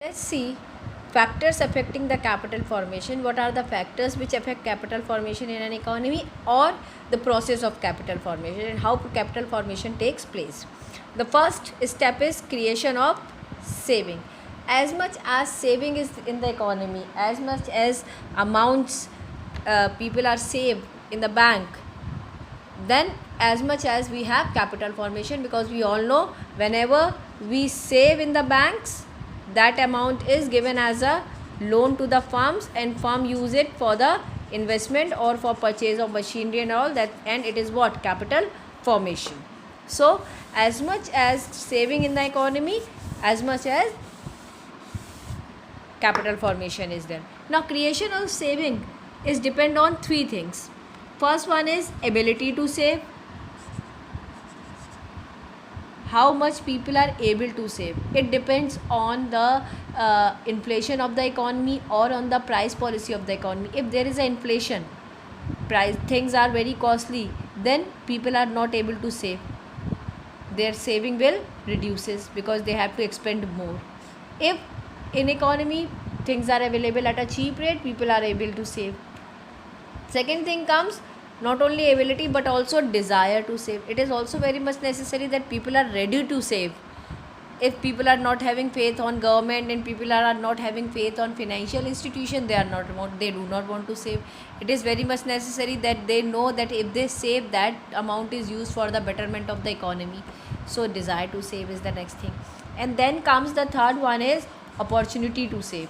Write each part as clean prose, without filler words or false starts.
Let's see factors affecting the capital formation. What are the factors which affect capital formation in an economy, or the process of capital formation, and how capital formation takes place. The first step is creation of saving. As much as saving is in the economy, as much as amounts people are saved in the bank, then as much as we have capital formation, because we all know whenever we save in the banks, that amount is given as a loan to the firms, and firm use it for the investment or for purchase of machinery and all that, and it is what? Capital formation. So as much as saving in the economy, as much as capital formation is there. Now creation of saving is depend on three things. First one is ability to save. How much people are able to save, it depends on the inflation of the economy or on the price policy of the economy. If there is an inflation, price things are very costly, then people are not able to save. Their saving will reduces because they have to expend more. If in economy things are available at a cheap rate, people are able to save. Second thing comes, not only ability but also desire to save. It is also very much necessary that people are ready to save. If people are not having faith on government and people are not having faith on financial institution, they do not want to save. It is very much necessary that they know that if they save, that amount is used for the betterment of the economy. So desire to save is the next thing. And then comes the third one is opportunity to save.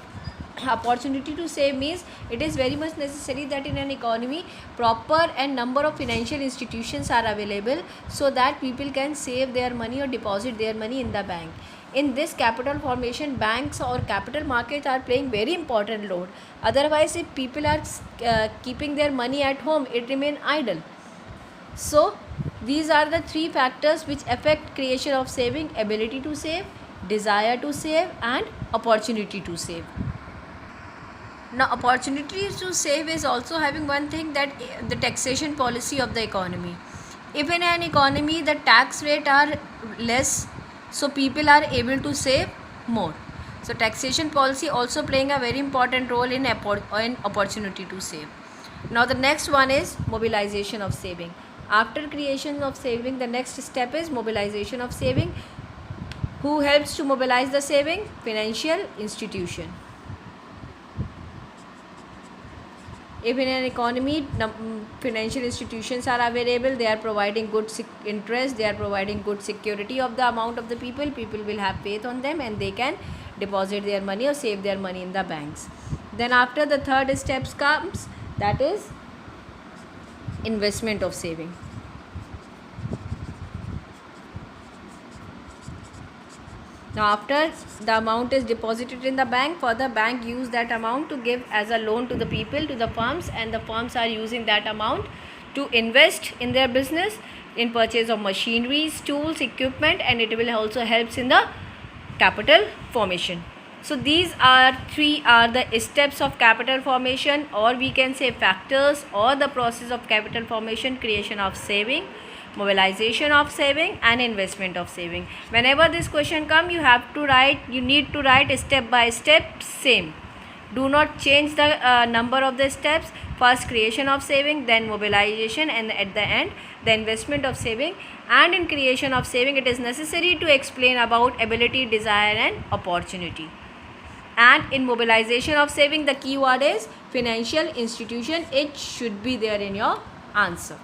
Opportunity to save means it is very much necessary that in an economy proper and number of financial institutions are available, so that people can save their money or deposit their money in the bank. In this capital formation, banks or capital markets are playing very important role. Otherwise, if people are keeping their money at home, it remain idle. So these are the three factors which affect creation of saving: ability to save, desire to save, and opportunity to save. Now opportunity to save is also having one thing, that the taxation policy of the economy. If in an economy the tax rate are less, so people are able to save more. So taxation policy also playing a very important role in opportunity to save. Now the next one is mobilization of saving. After creation of saving, the next step is mobilization of saving. Who helps to mobilize the saving? Financial institution. If in an economy financial institutions are available, they are providing good interest, they are providing good security of the amount of the people will have faith on them, and they can deposit their money or save their money in the banks. Then after, the third steps comes, that is investment of saving. Now after the amount is deposited in the bank, for the bank use that amount to give as a loan to the people, to the firms, and the firms are using that amount to invest in their business, in purchase of machineries, tools, equipment, and it will also helps in the capital formation. So these are three are the steps of capital formation, or we can say factors, or the process of capital formation: creation of saving, mobilization of saving, and investment of saving. Whenever this question come, you need to write step by step same. Do not change the number of the steps. First creation of saving, then mobilization, and at the end the investment of saving. And in creation of saving, it is necessary to explain about ability, desire, and opportunity. And in mobilization of saving, the keyword is financial institution. It should be there in your answer.